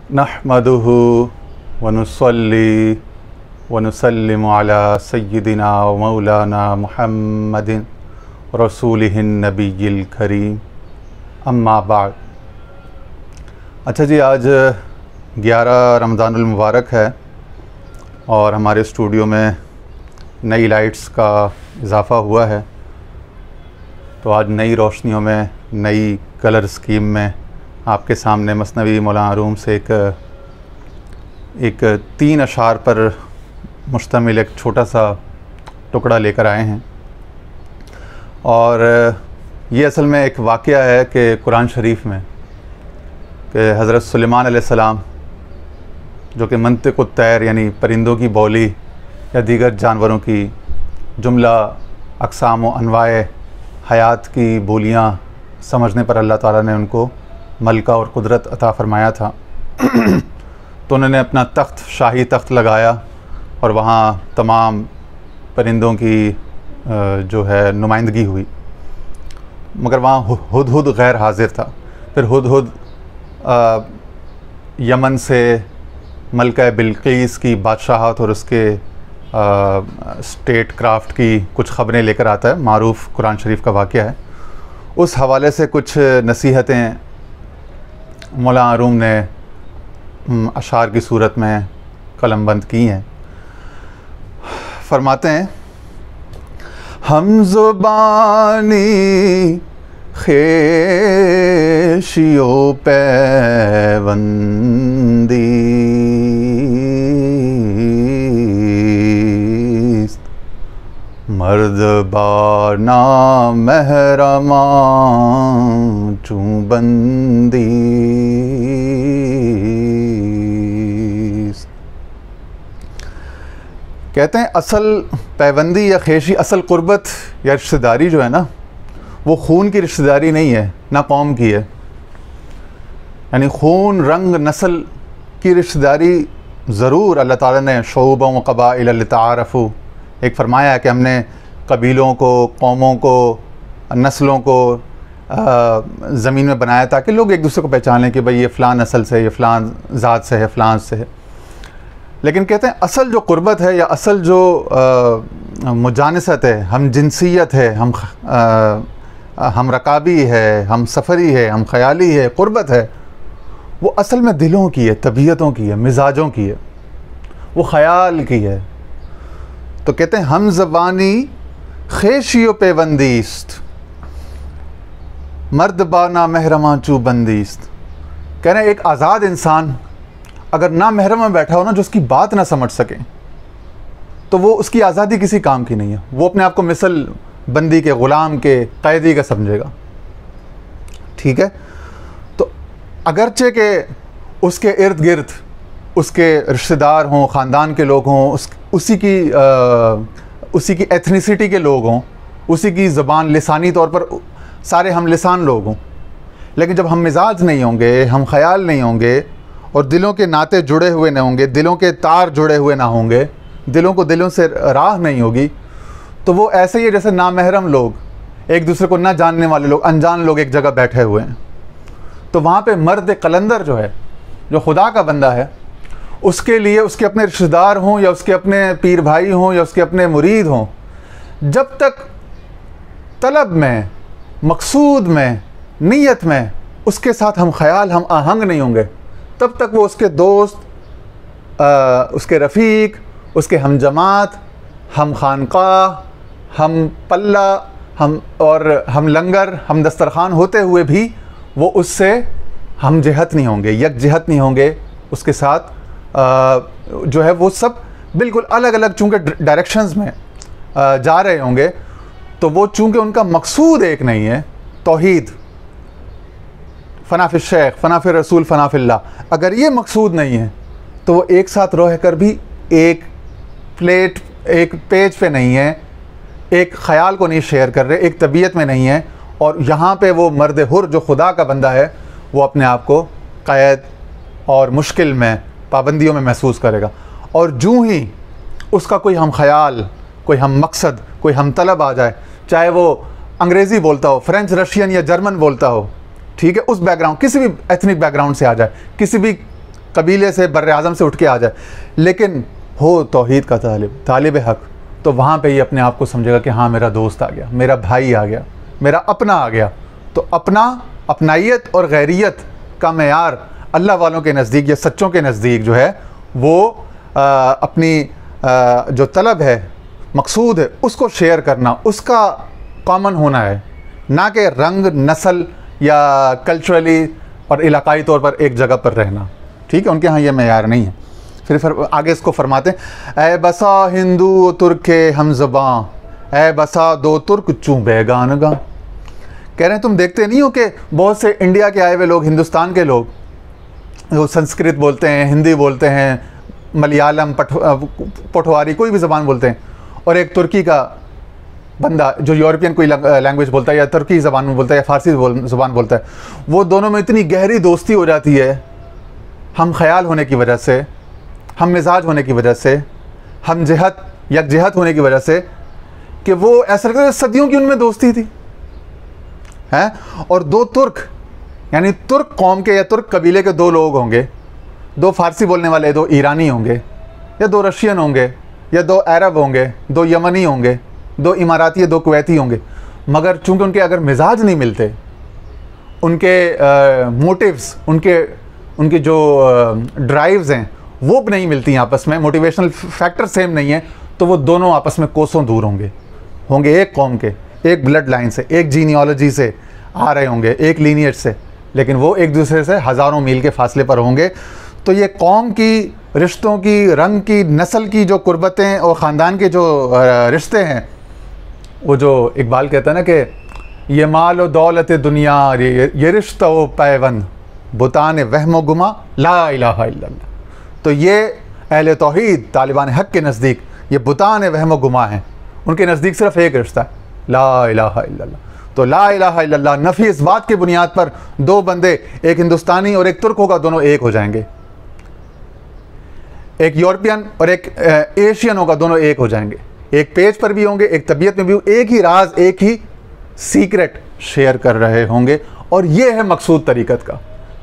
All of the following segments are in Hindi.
नहमदुहु व नुसल्ली व नुसल्लिमु अला सय्यिदिना व मौलाना मुहम्मदिन रसूलिहिन नबिय्यिल करीम, अम्मा बाद। अच्छा जी, आज 11 रमज़ानुल मुबारक है और हमारे स्टूडियो में नई लाइट्स का इजाफ़ा हुआ है। तो आज नई रोशनियों में, नई कलर स्कीम में आपके सामने मसनवी मौलाना रूम से एक 3 अशार पर मुश्तमिल एक छोटा सा टुकड़ा लेकर आए हैं। और ये असल में एक वाक़या है कि कुरान शरीफ में कि हज़रत सुलेमान अलैहिस्सलाम, जो कि मंतिक़ुत तैर यानी परिंदों की बोली या दीगर जानवरों की जुमला अक़साम व अनवाए हयात की बोलियां समझने पर अल्लाह ताला ने उनको मलका और कुदरत अता फ़रमाया था। तो उन्होंने अपना तख्त, शाही तख्त लगाया और वहाँ तमाम परिंदों की जो है नुमाइंदगी हुई, मगर वहाँ हुदहुद गैर हाज़िर था। फिर हुदहुद यमन से मलका बिल्कीस की बादशाहत और उसके स्टेट क्राफ्ट की कुछ ख़बरें लेकर आता है। मारूफ़ कुरान शरीफ का वाक़या है। उस हवाले से कुछ नसीहतें मौलाना रूम ने अशार की सूरत में कलमबंद की हैं। फरमाते हैं, हम ज़ुबानी ख़ेशियो पैवंदी मर्द बाना महरमा चूबंदी। कहते हैं असल पैबंदी या खेशी, असल क़ुर्बत या रिश्तेदारी जो है ना, वो खून की रिश्तेदारी नहीं है, ना कौम की है। यानी खून, रंग, नस्ल की रिश्तेदारी ज़रूर अल्लाह ताला ने शऊबा व क़बाइल लिताअरफ़ू एक फ़रमाया है कि हमने कबीलों को, कौमों को, नस्लों को ज़मीन में बनाया ताकि लोग एक दूसरे को पहचानें कि भाई ये फ़लाँ नस्ल से है, ये फ़लाँ ज़ात से है, फ़लाँ से है। लेकिन कहते हैं असल जो क़ुर्बत है या असल जो मुजानसत है, हम जिनसियत है, हम रकाबी है, हम सफ़री है, हम ख़याली है, क़ुर्बत है, वो असल में दिलों की है, तबीयतों की है, मिजाजों की है, वो ख़याल की है। तो कहते हैं हम ज़बानी ख़ेशियो पेबंदीस्त मर्द बाना महरमा चूबंदीस्त। कह रहे हैं एक आज़ाद इंसान अगर ना महरम में बैठा हो ना, जो उसकी बात ना समझ सके, तो वो उसकी आज़ादी किसी काम की नहीं है। वो अपने आप को मिसल बंदी के, ग़ुलाम के, कैदी का समझेगा। ठीक है। तो अगरचे के उसके इर्द गिर्द उसके रिश्तेदार हों, ख़ानदान के लोग हों, उसी की एथनिसिटी के लोग हों, उसी की ज़बान, लिसानी तौर पर सारे हम लिसान लोग हों, लेकिन जब हम मिजाज नहीं होंगे, हम ख़याल नहीं होंगे और दिलों के नाते जुड़े हुए नहीं होंगे, दिलों के तार जुड़े हुए ना होंगे, दिलों को दिलों से राह नहीं होगी, तो वो ऐसे ही है जैसे नामहरम लोग, एक दूसरे को ना जानने वाले लोग, अनजान लोग एक जगह बैठे हुए हैं। तो वहाँ पे मर्द कलंदर जो है, जो खुदा का बंदा है, उसके लिए उसके अपने रिश्तेदार हों या उसके अपने पीर भाई हों या उसके अपने मुरीद हों, जब तक तलब में, मकसूद में, नीयत में उसके साथ हम ख़याल, हम आहंग नहीं होंगे, तब तक वो उसके दोस्त, उसके रफ़ीक, उसके हम जमात, हम खानक़ाह, हम पल्ला, हम लंगर, हम दस्तरखान होते हुए भी वो उससे हम जहत नहीं होंगे, यक जहत नहीं होंगे। उसके साथ जो है वो सब बिल्कुल अलग अलग चूँकि डायरेक्शंस में जा रहे होंगे, तो वो चूँकि उनका मकसूद एक नहीं है, तौहीद, फ़ना फ़िश शेख, फ़ना फ़िर रसूल, फ़ना फ़िल्लाह, अगर ये मकसूद नहीं है तो वो एक साथ रह कर भी एक प्लेट, एक पेज पे नहीं है, एक ख़याल को नहीं शेयर कर रहे, एक तबीयत में नहीं है। और यहाँ पे वो मर्द हुर जो खुदा का बंदा है, वो अपने आप को क़ैद और मुश्किल में, पाबंदियों में महसूस करेगा। और जूँ ही उसका कोई हम ख़याल, कोई हम मकसद, कोई हम तलब आ जाए, चाहे वो अंग्रेज़ी बोलता हो, फ्रेंच, रशियन या जर्मन बोलता हो, ठीक है, उस बैकग्राउंड, किसी भी एथनिक बैकग्राउंड से आ जाए, किसी भी कबीले से, बर्र आज़म से उठ के आ जाए, लेकिन हो तौहीद का तालिब हक, तो वहाँ पे ये अपने आप को समझेगा कि हाँ मेरा दोस्त आ गया, मेरा भाई आ गया, मेरा अपना आ गया। तो अपनाइयत और गैरियत का मेयार अल्लाह वालों के नज़दीक या सच्चों के नज़दीक जो है वो अपनी जो तलब है, मकसूद है, उसको शेयर करना, उसका कॉमन होना है, ना कि रंग, नस्ल या कल्चरली और इलाकाई तौर पर एक जगह पर रहना। ठीक है, उनके यहाँ ये मेयार नहीं है। फिर आगे इसको फरमाते हैं, ए बसा हिंदू तुर्के हम ज़बां, ए बसा दो तुर्क चूँ बेगान गा। कह रहे हैं तुम देखते नहीं हो कि बहुत से इंडिया के आए हुए लोग, हिंदुस्तान के लोग, जो संस्कृत बोलते हैं, हिंदी बोलते हैं, मलयालम, पटवारी, कोई भी ज़बान बोलते हैं, और एक तुर्की का बंदा जो यूरोपियन कोई लैंग्वेज बोलता है या तुर्की ज़बान में बोलता है या फ़ारसी ज़बान बोलता है, वो दोनों में इतनी गहरी दोस्ती हो जाती है, हम ख्याल होने की वजह से, हम मिजाज होने की वजह से, हम जहत यकजहत होने की वजह से, कि वो ऐसा लगता है सदियों की उनमें दोस्ती थी है। और दो तुर्क, यानी तुर्क कौम के या तुर्क कबीले के दो लोग होंगे, दो फ़ारसी बोलने वाले, दो ईरानी होंगे, या दो रशियन होंगे, या दो अरब होंगे, दो यमनी होंगे, दो इमाराती, दो कुवैती होंगे, मगर चूँकि उनके अगर मिजाज नहीं मिलते, उनके मोटिव्स, उनके जो ड्राइव्स हैं वो नहीं मिलती आपस में, मोटिवेशनल फैक्टर सेम नहीं है, तो वो दोनों आपस में कोसों दूर होंगे एक कौम के, एक ब्लड लाइन से, एक जीनियोलॉजी से आ रहे होंगे, एक लीनियज से, लेकिन वो एक दूसरे से हज़ारों मील के फासले पर होंगे। तो ये कौम की रिश्तों की, रंग की, नस्ल की जो कुर्बतें और ख़ानदान के जो रिश्ते हैं, वो जो इकबाल कहता है ना कि ये माल व दौलत दुनिया, ये रिश्ता व पैवंद, बुतान वहम गुमा ला इलाहा इल्लल्लाह। तो ये अहले तौहीद, तालिबान हक़ के नज़दीक ये बुतान वहम गुमा हैं, उनके नज़दीक सिर्फ एक रिश्ता है, ला इलाहा इल्लल्लाह। तो ला इलाहा इल्लल्लाह नफ़ी इस बात की बुनियाद पर दो बंदे, एक हिंदुस्तानी और एक तुर्क होगा, दोनों एक हो जाएंगे, एक यूरोपियन और एक एशियन होगा, दोनों एक हो जाएंगे, एक पेज पर भी होंगे, एक तबीयत में भी, एक ही राज, एक ही सीक्रेट शेयर कर रहे होंगे। और ये है मकसूद तरीक़त का।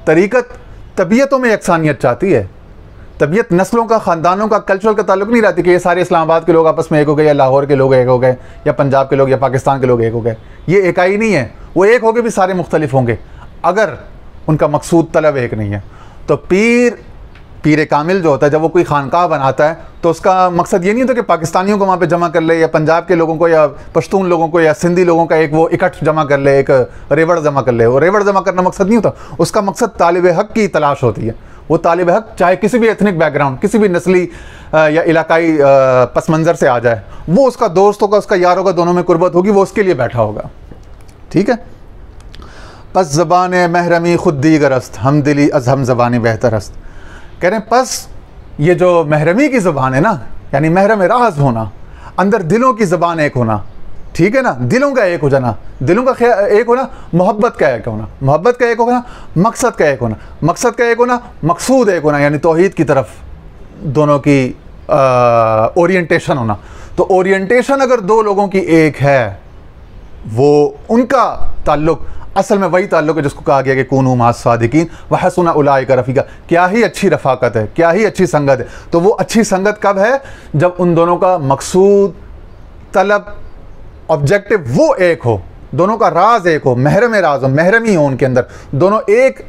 तरीक़त तबीयतों में यकसानियत चाहती है, तबीयत नस्लों का, ख़ानदानों का, कल्चरल का ताल्लुक नहीं रहती कि ये सारे इस्लामाबाद के लोग आपस में एक हो गए, या लाहौर के लोग एक हो गए, या पंजाब के लोग या पाकिस्तान के लोग एक हो गए। ये इकाई नहीं है, वो एक हो गए भी सारे मुख्तलिफ होंगे अगर उनका मकसूद तलब एक नहीं है। तो पीर कामिल जो होता है, जब वो कोई खानकाह बनाता है तो उसका मकसद ये नहीं होता कि पाकिस्तानियों को वहाँ पे जमा कर ले, या पंजाब के लोगों को, या पश्तून लोगों को, या सिंधी लोगों का एक वो इकट्ठ जमा कर ले, एक रेवड़ जमा कर ले। वो रेवड़ जमा करना मकसद नहीं होता, उसका मकसद तालिब हक़ की तलाश होती है। वो तालिब हक़ चाहे किसी भी एथनिक बैकग्राउंड, किसी भी नस्ली या इलाकाई पस मंज़र से आ जाए, वो उसका दोस्त होगा, उसका यार होगा, दोनों में कुर्बत होगी, वो उसके लिए बैठा होगा। ठीक है। पस ज़बान महरमी खुद दीगरस्त, हम दिली अज़ हम ज़बानी बेहतरस्त। कह रहे हैं पस ये जो महरमी की ज़बान है ना, यानी महरम राज होना, अंदर दिलों की ज़बान एक होना, ठीक है ना, दिलों का एक हो जाना, दिलों का एक होना, मोहब्बत का एक होना, मोहब्बत का एक होना, मकसद का एक होना, मकसद का एक होना, मकसूद एक होना, यानी तौहीद की तरफ दोनों की ओरिएंटेशन होना। तो ओरिएंटेशन अगर दो लोगों की एक है, वो उनका ताल्लुक असल में वही ताल्लुक है जिसको कहा गया कि कूनू मास सादिकीन व हसुना उलाइका रफ़ीका। क्या ही अच्छी रफ़ाकत है, क्या ही अच्छी संगत है। तो वो अच्छी संगत कब है? जब उन दोनों का मकसूद, तलब, ऑब्जेक्टिव वो एक हो, दोनों का राज एक हो, महरम राज हो, महरमी हो उनके अंदर, दोनों एक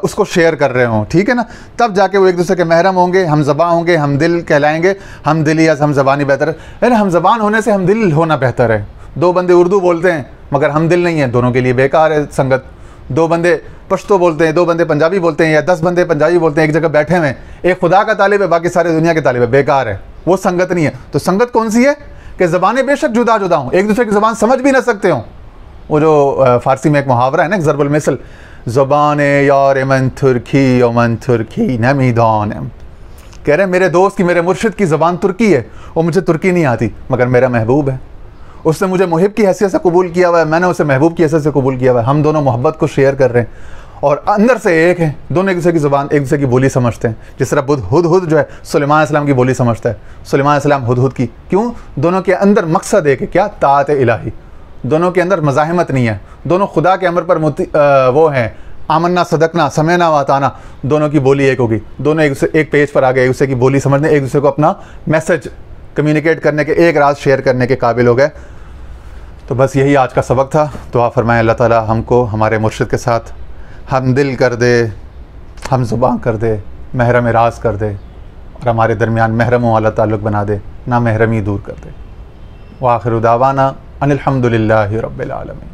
उसको शेयर कर रहे हों। ठीक है ना, तब जाके वो एक दूसरे के महरम होंगे, हम ज़बां होंगे, हम दिल कहलाएंगे। हम दिली या हम ज़बानी बेहतर है ना, हम ज़बान होने से हम दिल होना बेहतर है। दो बंदे उर्दू बोलते हैं मगर हम दिल नहीं है, दोनों के लिए बेकार है संगत। दो बंदे पश्तो बोलते हैं, दो बंदे पंजाबी बोलते हैं, या 10 बंदे पंजाबी बोलते हैं, एक जगह बैठे हुए, एक खुदा का तालिब है, बाकी सारे दुनिया के तालिब है, बेकार है, वो संगत नहीं है। तो संगत कौन सी है कि ज़बानें बेशक जुदा जुदा हों, एक दूसरे की ज़बान समझ भी ना सकते हों। वो जो फ़ारसी में एक मुहावरा है ना, ज़रबुल मिसल, ज़बान यार मन तुर्की और मन तुर्की नमीदान। कह रहे हैं मेरे दोस्त की, मेरे मुर्शिद की ज़बान तुर्की है और मुझे तुर्की नहीं आती, मगर मेरा महबूब है, उसने मुझे मुहिब की हैसियत से कबूल किया हुआ है, मैंने उसे महबूब की हैसियत से कबूल किया हुआ है। हम दोनों मोहब्बत को शेयर कर रहे हैं और अंदर से एक हैं, दोनों एक दूसरे की ज़बान, एक दूसरे की बोली समझते हैं। जिस तरह हुदहुद जो है सुलेमान अलैहिस्सलाम की बोली समझता है, सुलेमान अलैहिस्सलाम हुदहुद की। क्यों? दोनों के अंदर मकसद एक है, क्या? ताअत इलाही। दोनों के अंदर मज़ाहिमत नहीं है, दोनों खुदा के अमर पर वो हैं, आमन्ना सदकना समयना वाताना, दोनों की बोली एक होगी, दोनों एक पेज पर आ गए, एक दूसरे की बोली समझने, एक दूसरे को अपना मैसेज कम्युनिकेट करने के, एक राज शेयर करने के काबिल हो गए। तो बस यही आज का सबक था। दुआ फरमाएं अल्लाह ताला हमको हमारे मुर्शिद के साथ हम दिल कर दे, हम ज़ुबान कर दे, महरम राज कर दे, और हमारे दरमियान महरमों वाला ताल्लुक़ बना दे, ना महरमी दूर कर दे। व आखिरु दावाना अनिल हम्दुलिल्लाहि रब्बिल आलमीन।